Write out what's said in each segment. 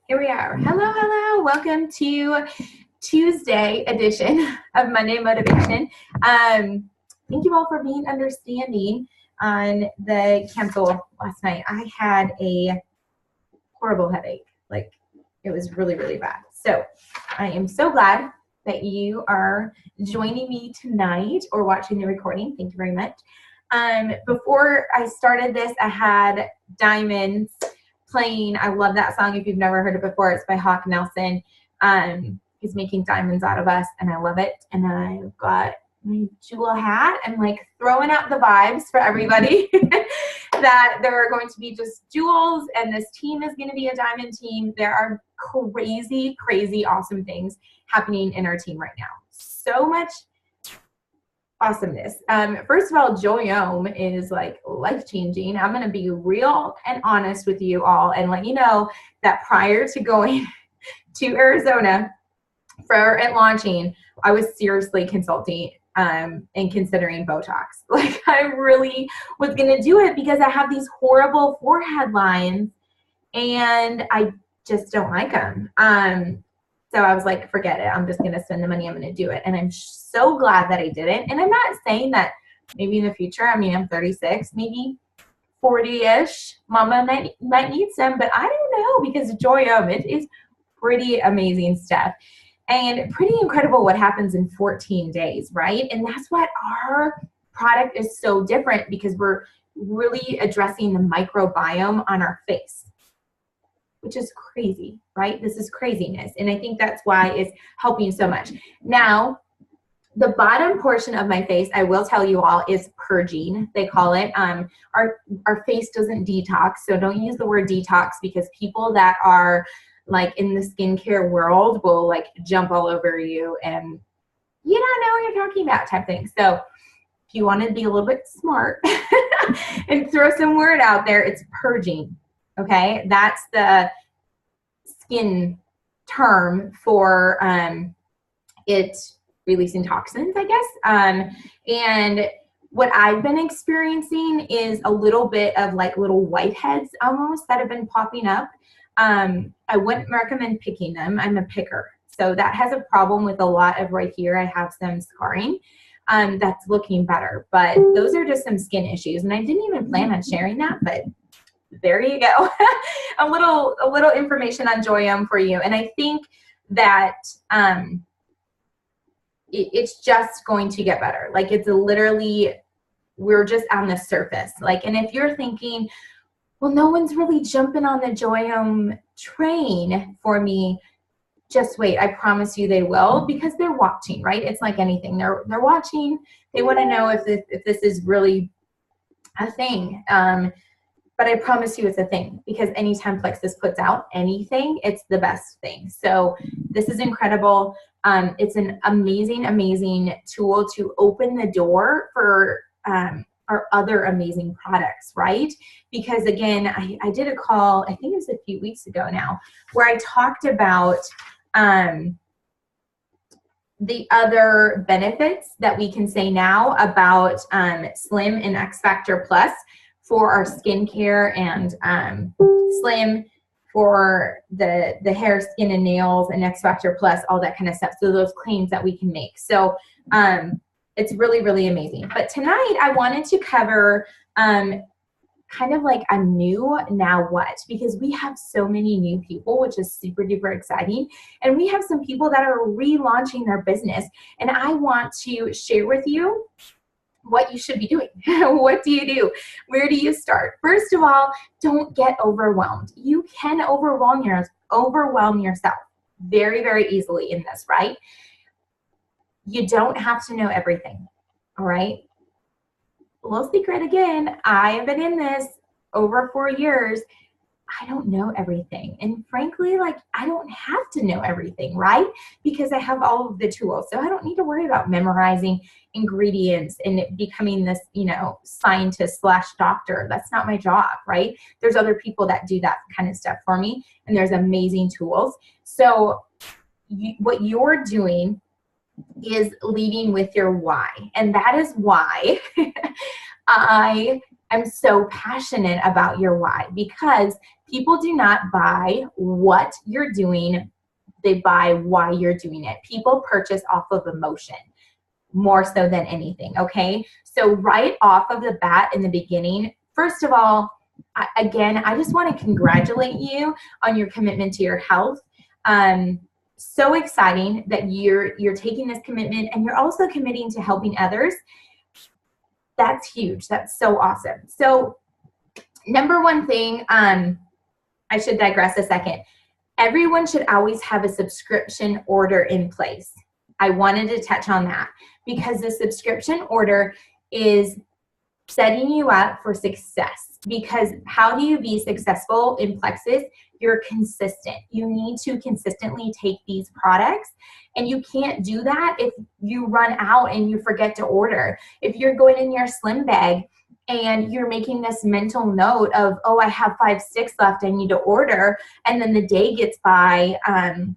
Here we are. Hello, hello. Welcome to Tuesday edition of Monday Motivation. Thank you all for being understanding on the cancel last night. I had a horrible headache. Like, it was really, really bad. So I am so glad that you are joining me tonight or watching the recording. Thank you very much. Before I started this, I had Diamonds playing. I love that song. If you've never heard it before, it's by Hawk Nelson. He's making diamonds out of us, and I love it. And I've got my jewel hat. I'm like throwing out the vibes for everybody that there are going to be just jewels, and this team is going to be a diamond team. There are crazy, crazy, awesome things happening in our team right now. So much awesomeness. First of all, Joyome is like life-changing. I'm going to be real and honest with you all and let you know that prior to going to Arizona for it launching, I was seriously consulting and considering Botox. Like, I really was going to do it because I have these horrible forehead lines and I just don't like them. So I was like, forget it. I'm just going to spend the money. I'm going to do it. And I'm so glad that I didn't. And I'm not saying that maybe in the future, I mean, I'm 36, maybe 40-ish, mama might need some, but I don't know, because Joyome, it is pretty amazing stuff and pretty incredible what happens in 14 days, right? And that's what our product is so different, because we're really addressing the microbiome on our face, which is crazy, right? This is craziness. And I think that's why it's helping so much. Now, the bottom portion of my face, I will tell you all, is purging, they call it. Our face doesn't detox, so don't use the word detox, because people that are like in the skincare world will like jump all over you and you don't know what you're talking about type thing. So if you want to be a little bit smart and throw some word out there, it's purging. Okay, that's the skin term for it releasing toxins, I guess. And what I've been experiencing is a little bit of like little whiteheads almost that have been popping up. I wouldn't recommend picking them. I'm a picker. So that has a problem with a lot of right here. I have some scarring. That's looking better, but those are just some skin issues. And I didn't even plan on sharing that, but there you go. a little information on Joyome for you. And I think that it's just going to get better. Like, it's literally, we're just on the surface. Like, and if you're thinking, well, no one's really jumping on the Joyome train for me, just wait. I promise you they will, because they're watching, right? It's like anything. They're watching. They want to know if this is really a thing. But I promise you it's a thing, because anytime Plexus puts out anything, it's the best thing. So this is incredible. It's an amazing, amazing tool to open the door for our other amazing products, right? Because again, I did a call, I think it was a few weeks ago now, where I talked about the other benefits that we can say now about Slim and X Factor Plus for our skincare, and Slim for the hair, skin, and nails, and X Factor Plus, all that kind of stuff. So those claims that we can make. So it's really, really amazing. But tonight I wanted to cover kind of like a new now what, because we have so many new people, which is super duper exciting. And we have some people that are relaunching their business. And I want to share with you what you should be doing. What do you do? Where do you start? First of all, don't get overwhelmed. You can overwhelm yourself very, very easily in this, right? You don't have to know everything, all right? A little secret again, I have been in this over 4 years. I don't know everything. And frankly, like, I don't have to know everything, right? Because I have all of the tools. So I don't need to worry about memorizing ingredients and becoming this, scientist / doctor. That's not my job, right? There's other people that do that kind of stuff for me, and there's amazing tools. So what you're doing is leading with your why. And that is why I am so passionate about your why, because People do not buy what you're doing. They buy why you're doing it. People purchase off of emotion more so than anything, okay? So right off of the bat in the beginning, first of all, I just want to congratulate you on your commitment to your health. So exciting that you're taking this commitment and you're also committing to helping others. That's huge. That's so awesome. So number one thing, I should digress a second. Everyone should always have a subscription order in place. I wanted to touch on that because the subscription order is setting you up for success. Because how do you be successful in Plexus? You're consistent. You need to consistently take these products, and you can't do that if you run out and you forget to order. If you're going in your slim bag and you're making this mental note of, oh, I have 5 sticks left, I need to order, and then the day gets by, and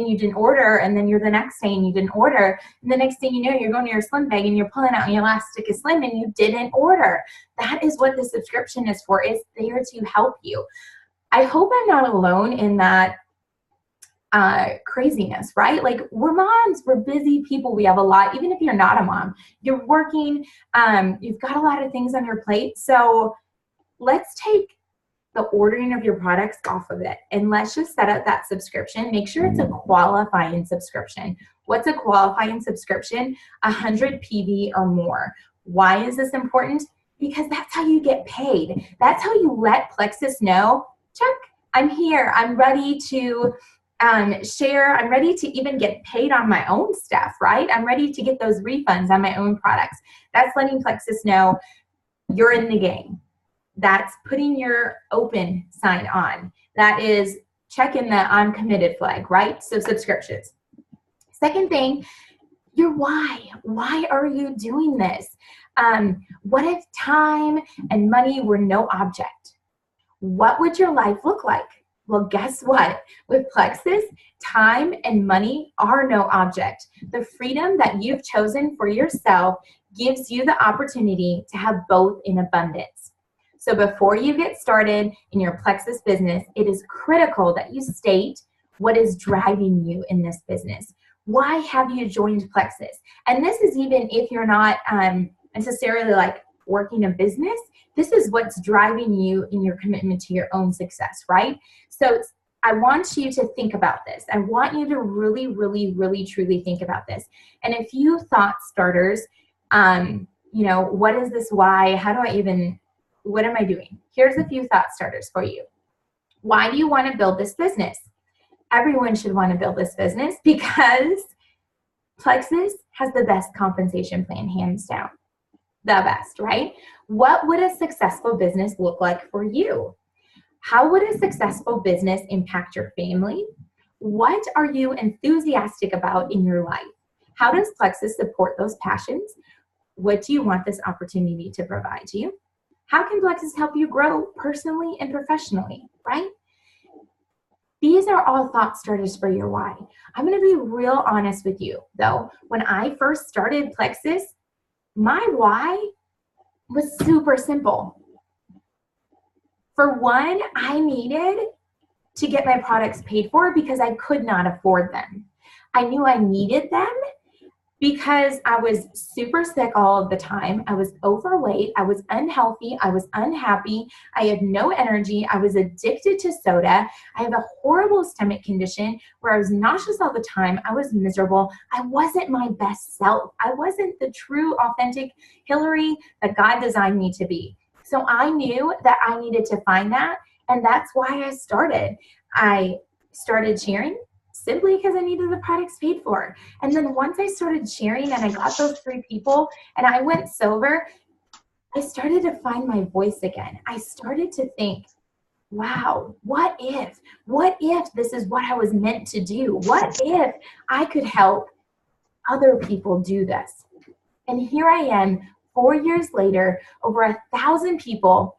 you didn't order, and then you're the next day and you didn't order, and the next thing you know, you're going to your slim bag and you're pulling out your last stick of slim and you didn't order. That is what the subscription is for. It's there to help you. I hope I'm not alone in that craziness, right? Like, we're moms, we're busy people, we have a lot. Even if you're not a mom, you're working, you've got a lot of things on your plate. So let's take the ordering of your products off of it, and let's just set up that subscription. Make sure it's a qualifying subscription. What's a qualifying subscription? 100 PV or more. Why is this important? Because that's how you get paid. That's how you let Plexus know, check, I'm here, I'm ready to share, I'm ready to even get paid on my own stuff, right? I'm ready to get those refunds on my own products. That's letting Plexus know you're in the game. That's putting your open sign on. That is checking the I'm committed flag, right? So subscriptions. Second thing, your why. Why are you doing this? What if time and money were no object? What would your life look like? Well, guess what? With Plexus, time and money are no object. The freedom that you've chosen for yourself gives you the opportunity to have both in abundance. So before you get started in your Plexus business, it is critical that you state what is driving you in this business. Why have you joined Plexus? And this is even if you're not necessarily like working a business, this is what's driving you in your commitment to your own success, right? So I want you to think about this. I want you to really, really, really, truly think about this. And a few thought starters, what is this why? How do I even, what am I doing? Here's a few thought starters for you. Why do you want to build this business? Everyone should want to build this business because Plexus has the best compensation plan, hands down. The best, right? What would a successful business look like for you? How would a successful business impact your family? What are you enthusiastic about in your life? How does Plexus support those passions? What do you want this opportunity to provide you? How can Plexus help you grow personally and professionally, right? These are all thought starters for your why. I'm going to be real honest with you, though. When I first started Plexus, my why was super simple. For one, I needed to get my products paid for because I could not afford them. I knew I needed them because I was super sick all of the time. I was overweight. I was unhealthy. I was unhappy. I had no energy. I was addicted to soda. I have a horrible stomach condition where I was nauseous all the time. I was miserable. I wasn't my best self. I wasn't the true, authentic Hillary that God designed me to be. So I knew that I needed to find that, and that's why I started. I started sharing simply because I needed the products paid for. And then once I started sharing and I got those 3 people and I went sober, I started to find my voice again. I started to think, wow, what if this is what I was meant to do? What if I could help other people do this? And here I am 4 years later, over 1,000 people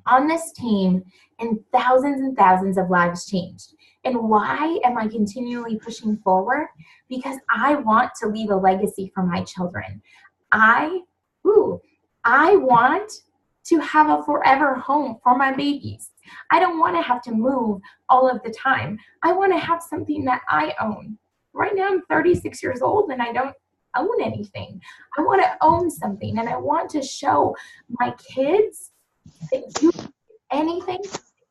on this team and thousands of lives changed. And why am I continually pushing forward? Because I want to leave a legacy for my children. I want to have a forever home for my babies. I don't want to have to move all of the time. I want to have something that I own. Right now I'm 36 years old and I don't own anything. I want to own something, and I want to show my kids that you anything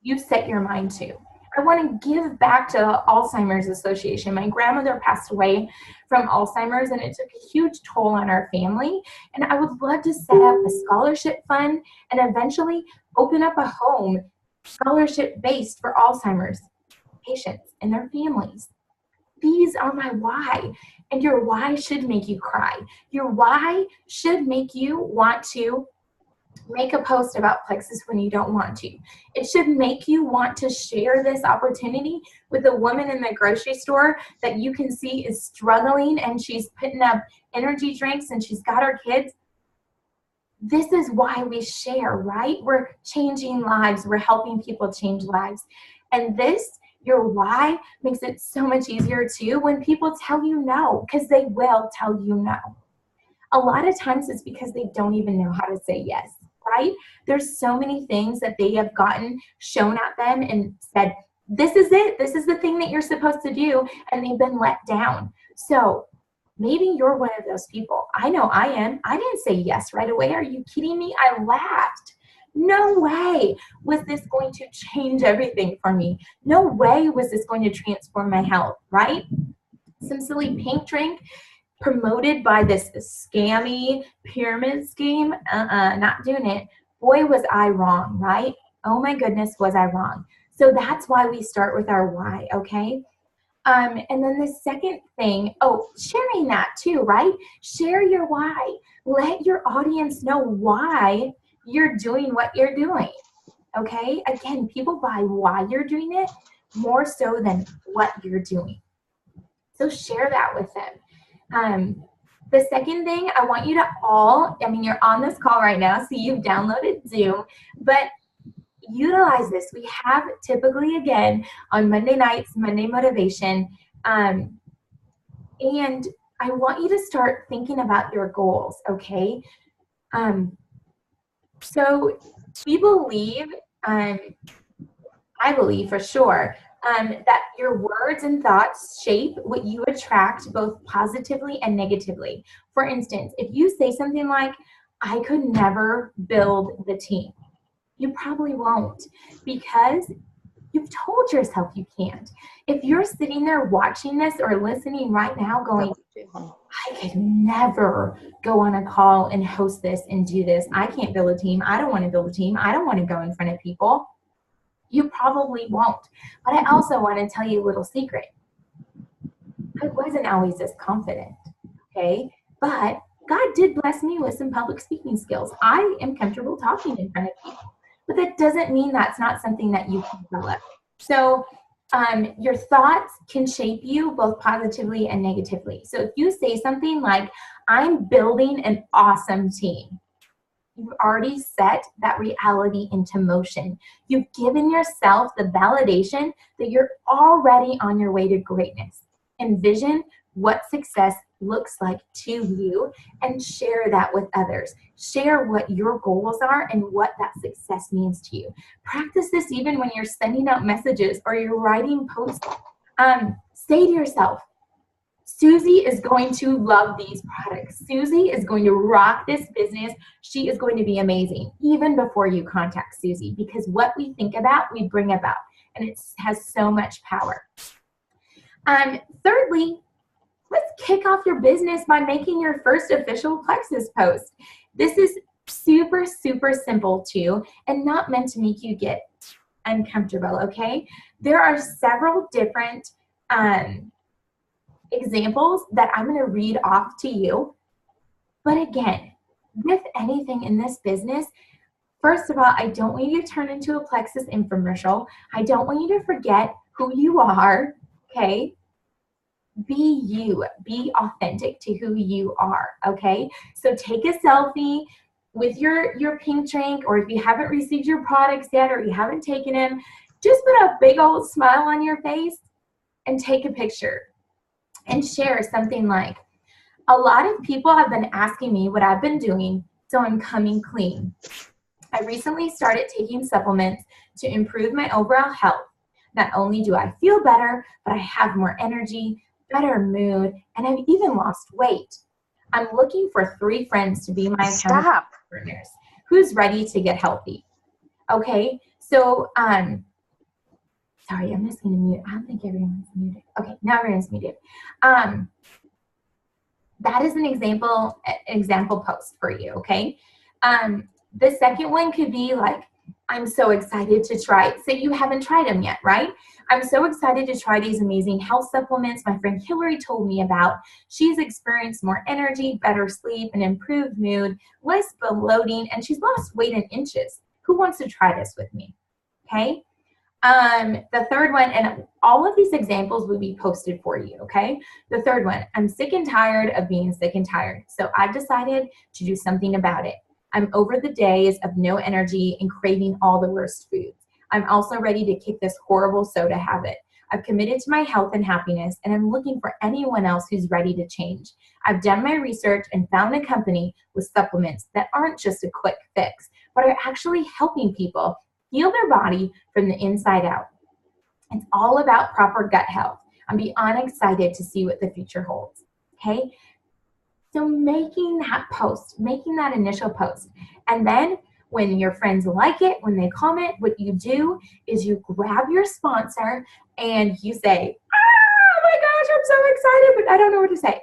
you set your mind to. I want to give back to Alzheimer's Association. My grandmother passed away from Alzheimer's, and it took a huge toll on our family. And I would love to set up a scholarship fund and eventually open up a home scholarship based for Alzheimer's patients and their families. These are my why. And your why should make you cry. Your why should make you want to make a post about Plexus when you don't want to. It should make you want to share this opportunity with a woman in the grocery store that you can see is struggling, and she's putting up energy drinks and she's got her kids. This is why we share, right? We're changing lives. We're helping people change lives. And this, your why, makes it so much easier too when people tell you no, because they will tell you no. A lot of times it's because they don't even know how to say yes, right? There's so many things that they have gotten shown at them and said, this is it. This is the thing that you're supposed to do. And they've been let down. So maybe you're one of those people. I know I am. I didn't say yes right away. Are you kidding me? I laughed. No way was this going to change everything for me. No way was this going to transform my health, right? Some silly pink drink promoted by this scammy pyramid scheme. Not doing it. Boy, was I wrong, right? Oh my goodness, was I wrong. So that's why we start with our why, okay? And then the second thing, sharing that too, right? Share your why. Let your audience know why you're doing what you're doing, okay? Again, people buy why you're doing it more so than what you're doing. So share that with them. The second thing, I want you to all, you're on this call right now, so you've downloaded Zoom, but utilize this. We have typically, again, on Monday nights, Monday Motivation, and I want you to start thinking about your goals, okay? So we believe, I believe for sure, that your words and thoughts shape what you attract both positively and negatively. For instance, if you say something like, I could never build the team, you probably won't, because you've told yourself you can't. If you're sitting there watching this or listening right now going, I could never go on a call and host this and do this. I can't build a team. I don't want to build a team. I don't want to go in front of people. You probably won't. But I also want to tell you a little secret. I wasn't always this confident, okay? But God did bless me with some public speaking skills. I am comfortable talking in front of people. But that doesn't mean that's not something that you can develop. So your thoughts can shape you both positively and negatively. So if you say something like, I'm building an awesome team, you've already set that reality into motion. You've given yourself the validation that you're already on your way to greatness. Envision what success looks like to you and share that with others. Share what your goals are and what that success means to you. Practice this even when you're sending out messages or you're writing posts. Say to yourself, Susie is going to love these products. Susie is going to rock this business. She is going to be amazing, even before you contact Susie, because what we think about, we bring about, and it has so much power. Thirdly, let's kick off your business by making your first official Plexus post. This is super, super simple too, and not meant to make you get uncomfortable, okay? There are several different examples that I'm going to read off to you. But again, with anything in this business, first of all, I don't want you to turn into a Plexus infomercial. I don't want you to forget who you are, okay? Be you. Be authentic to who you are, okay? So take a selfie with your pink drink, or if you haven't received your products yet or you haven't taken them, just put a big old smile on your face and take a picture and share something like, a lot of people have been asking me what I've been doing, so I'm coming clean. I recently started taking supplements to improve my overall health. Not only do I feel better, but I have more energy, better mood, and I've even lost weight. I'm looking for 3 friends to be my accountability partners. Who's ready to get healthy? Okay, so sorry, I'm just gonna mute. I don't think everyone's muted. Okay, now everyone's muted. That is an example post for you, okay? The second one could be like, I'm so excited to try it. Say you haven't tried them yet, right? I'm so excited to try these amazing health supplements my friend Hillary told me about. She's experienced more energy, better sleep, and improved mood, less bloating, and she's lost weight in inches. Who wants to try this with me? Okay? The third one, and all of these examples will be posted for you, okay? The third one, I'm sick and tired of being sick and tired, so I've decided to do something about it. I'm over the days of no energy and craving all the worst foods. I'm also ready to kick this horrible soda habit. I've committed to my health and happiness, and I'm looking for anyone else who's ready to change. I've done my research and found a company with supplements that aren't just a quick fix, but are actually helping people heal their body from the inside out. It's all about proper gut health. I'm beyond excited to see what the future holds, okay? So making that post, making that initial post, and then when your friends like it, when they comment, what you do is you grab your sponsor and you say, oh my gosh, I'm so excited, but I don't know what to say.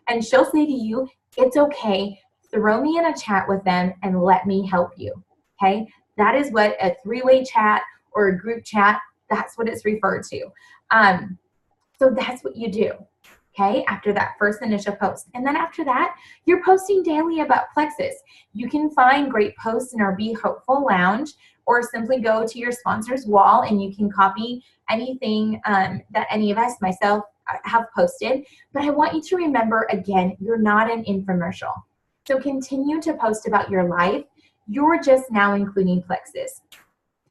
And she'll say to you, it's okay, throw me in a chat with them and let me help you, okay? That is what a 3-way chat or a group chat, that's what it's referred to. So that's what you do, okay, after that first initial post. And then after that, you're posting daily about Plexus. You can find great posts in our Be Hopeful Lounge, or simply go to your sponsor's wall and you can copy anything that any of us, myself, have posted. But I want you to remember, again, you're not an infomercial. So continue to post about your life. You're just now including Plexus.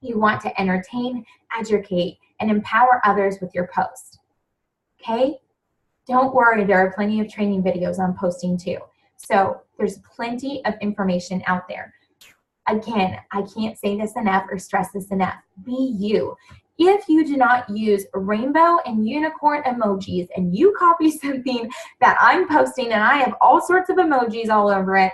You want to entertain, educate, and empower others with your post, okay? Don't worry, there are plenty of training videos on posting too. So there's plenty of information out there. Again, I can't say this enough or stress this enough. Be you. If you do not use rainbow and unicorn emojis and you copy something that I'm posting and I have all sorts of emojis all over it,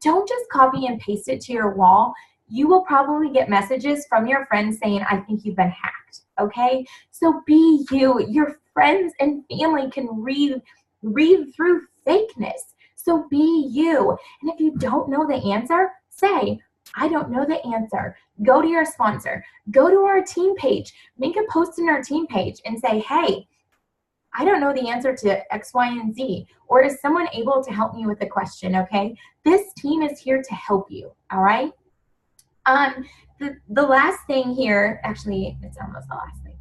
don't just copy and paste it to your wall. You will probably get messages from your friends saying, I think you've been hacked, okay? So be you. Your friends and family can read through fakeness. So be you. And if you don't know the answer, say, I don't know the answer. Go to your sponsor. Go to our team page. Make a post in our team page and say, hey, I don't know the answer to X, Y, and Z. Or is someone able to help me with the question, okay? This team is here to help you, all right? The last thing here, actually, it's almost the last thing,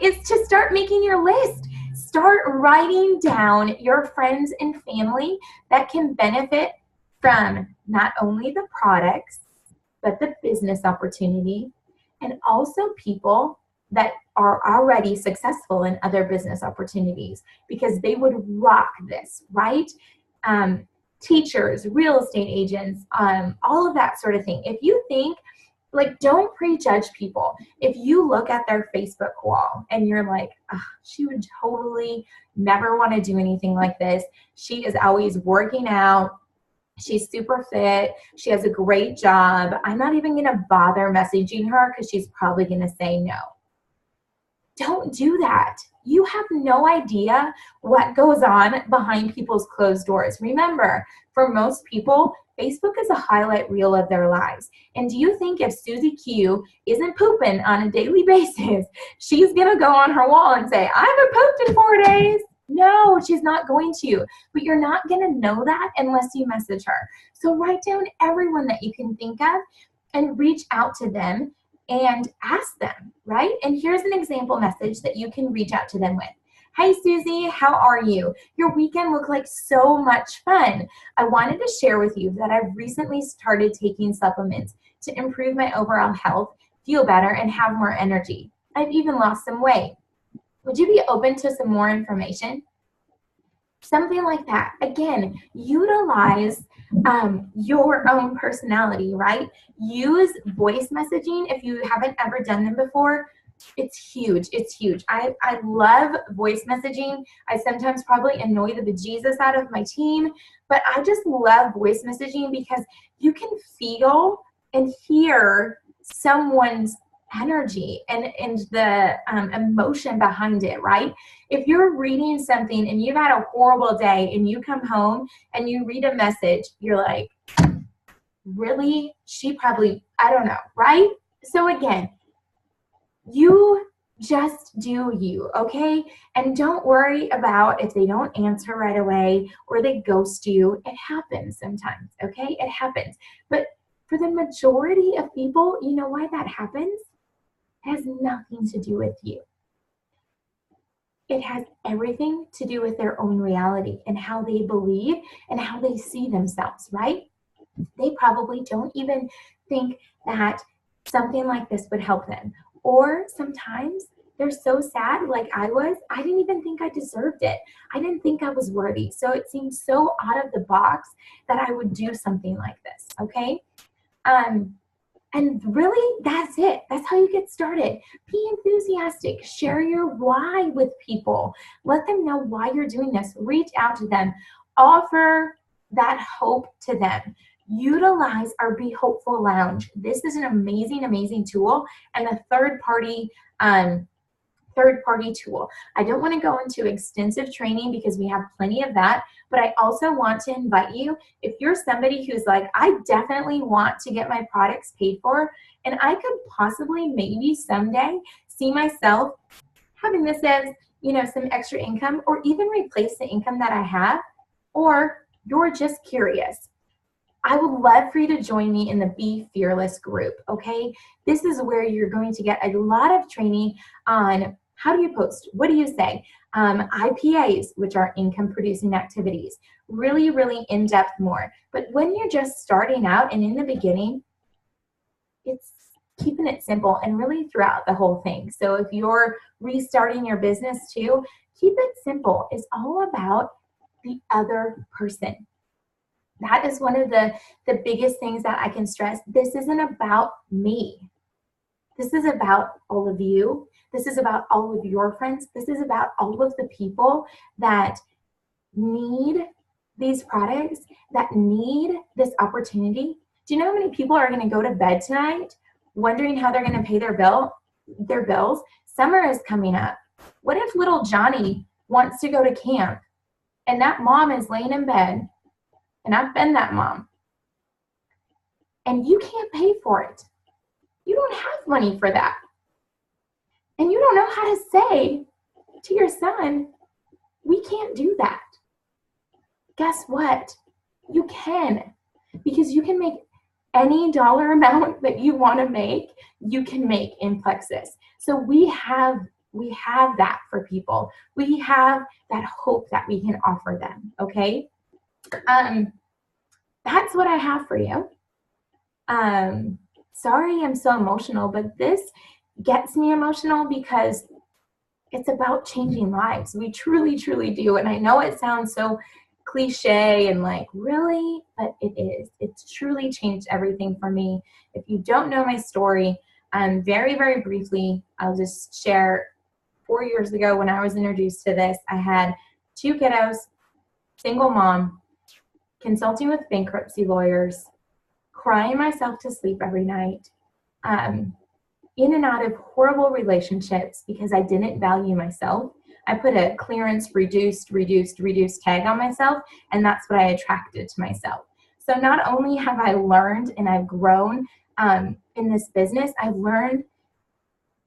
is to start making your list. Start writing down your friends and family that can benefit from not only the products, but the business opportunity, and also people that are already successful in other business opportunities, because they would rock this, right? Teachers, real estate agents, all of that sort of thing. If you think, like, don't prejudge people. If you look at their Facebook wall and you're like, oh, she would totally never want to do anything like this. She is always working out. She's super fit. She has a great job. I'm not even going to bother messaging her because she's probably going to say no. Don't do that. You have no idea what goes on behind people's closed doors. Remember, for most people, Facebook is a highlight reel of their lives. And do you think if Susie Q isn't pooping on a daily basis, she's going to go on her wall and say, I haven't pooped in 4 days? No, she's not going to. But you're not going to know that unless you message her. So write down everyone that you can think of and reach out to them and ask them, right? And here's an example message that you can reach out to them with. Hi, Susie, how are you? Your weekend looked like so much fun. I wanted to share with you that I've recently started taking supplements to improve my overall health, feel better, and have more energy. I've even lost some weight. Would you be open to some more information? Something like that. Again, utilize your own personality, right? Use voice messaging if you haven't ever done them before. It's huge. It's huge. I love voice messaging. I sometimes probably annoy the bejesus out of my team, but I just love voice messaging because you can feel and hear someone's energy and the emotion behind it, right? If you're reading something and you've had a horrible day and you come home and you read a message, you're like, really? She probably, I don't know, right? So again, you just do you, okay? And don't worry about if they don't answer right away or they ghost you. It happens sometimes, okay? It happens. But for the majority of people, you know why that happens? It has nothing to do with you. It has everything to do with their own reality and how they believe and how they see themselves, right? They probably don't even think that something like this would help them. Or sometimes they're so sad, like I was, I didn't even think I deserved it. I didn't think I was worthy. So it seemed so out of the box that I would do something like this, okay? And really, that's it. That's how you get started. Be enthusiastic. Share your why with people. Let them know why you're doing this. Reach out to them. Offer that hope to them. Utilize our Be Hopeful Lounge. This is an amazing, amazing tool and a third-party tool. I don't want to go into extensive training because we have plenty of that, but I also want to invite you, if you're somebody who's like, I definitely want to get my products paid for, and I could possibly maybe someday see myself having this as, some extra income or even replace the income that I have, or you're just curious. I would love for you to join me in the Be Fearless group, okay? This is where you're going to get a lot of training on how do you post, what do you say, IPAs, which are income producing activities, really, really in-depth more. But when you're just starting out and in the beginning, it's keeping it simple and really throughout the whole thing. So if you're restarting your business too, keep it simple. It's all about the other person. That is one of the biggest things that I can stress. This isn't about me. This is about all of you. This is about all of your friends. This is about all of the people that need these products, that need this opportunity. Do you know how many people are going to go to bed tonight wondering how they're going to pay their bills? Summer is coming up. What if little Johnny wants to go to camp and that mom is laying in bed, and I've been that mom, and you can't pay for it? You don't have money for that. And you don't know how to say to your son, we can't do that. Guess what? You can, because you can make any dollar amount that you want to make, you can make in Plexus. So we have that for people. We have that hope that we can offer them, okay? That's what I have for you. Sorry I'm so emotional, but this gets me emotional because it's about changing lives. We truly, truly do. And I know it sounds so cliche and like, really? But it is. It's truly changed everything for me. If you don't know my story, very, very briefly, I'll just share 4 years ago when I was introduced to this, I had 2 kiddos, single mom, consulting with bankruptcy lawyers, crying myself to sleep every night, in and out of horrible relationships because I didn't value myself. I put a clearance, reduced tag on myself, and that's what I attracted to myself. So not only have I learned and I've grown in this business, I've learned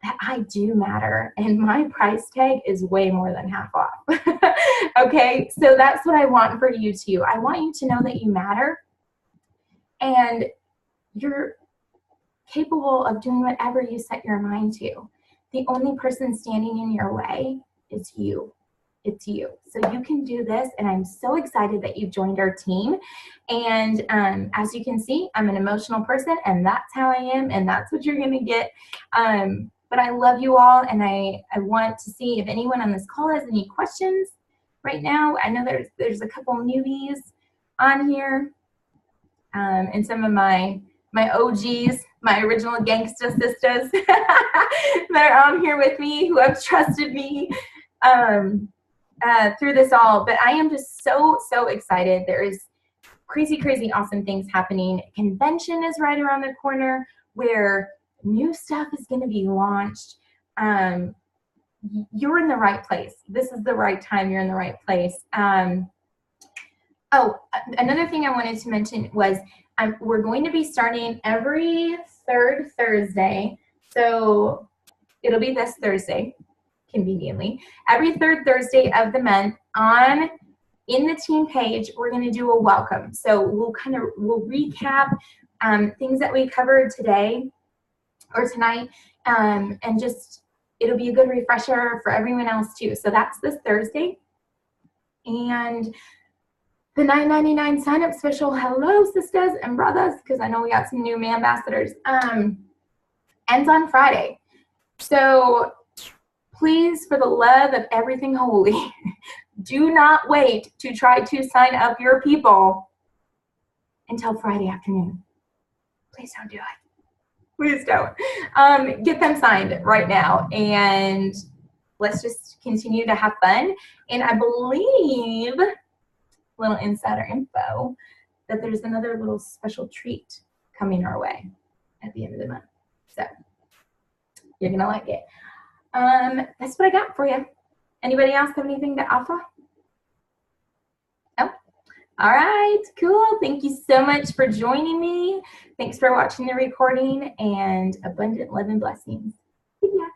that I do matter, and my price tag is way more than half off. Okay, so that's what I want for you too. I want you to know that you matter, and you're capable of doing whatever you set your mind to. The only person standing in your way is you. It's you. So you can do this, and I'm so excited that you joined our team. And as you can see, I'm an emotional person, and that's how I am, and that's what you're going to get. But I love you all, and I want to see if anyone on this call has any questions. right now. I know there's a couple newbies on here, and some of my OGs, my original gangsta sisters that are on here with me, who have trusted me through this all. But I am just so excited. There is crazy awesome things happening. Convention is right around the corner where new stuff is going to be launched. You're in the right place. This is the right time. You're in the right place. Oh, another thing I wanted to mention was we're going to be starting every third Thursday. So it'll be this Thursday, conveniently. Every third Thursday of the month in the team page, we're going to do a welcome. So we'll recap things that we covered today or tonight, and just it'll be a good refresher for everyone else too. So that's this Thursday. And the $9.99 sign-up special, hello sisters and brothers, because I know we got some new ambassadors, ends on Friday. So please, for the love of everything holy, do not wait to try to sign up your people until Friday afternoon. Please don't do it. Please don't. Get them signed right now, and let's just continue to have fun. And I believe, little insider info, that there's another little special treat coming our way at the end of the month. So you're gonna like it. That's what I got for you. Anybody else have anything to offer? No? All right, cool. Thank you so much for joining me. Thanks for watching the recording, and abundant love and blessings. See ya.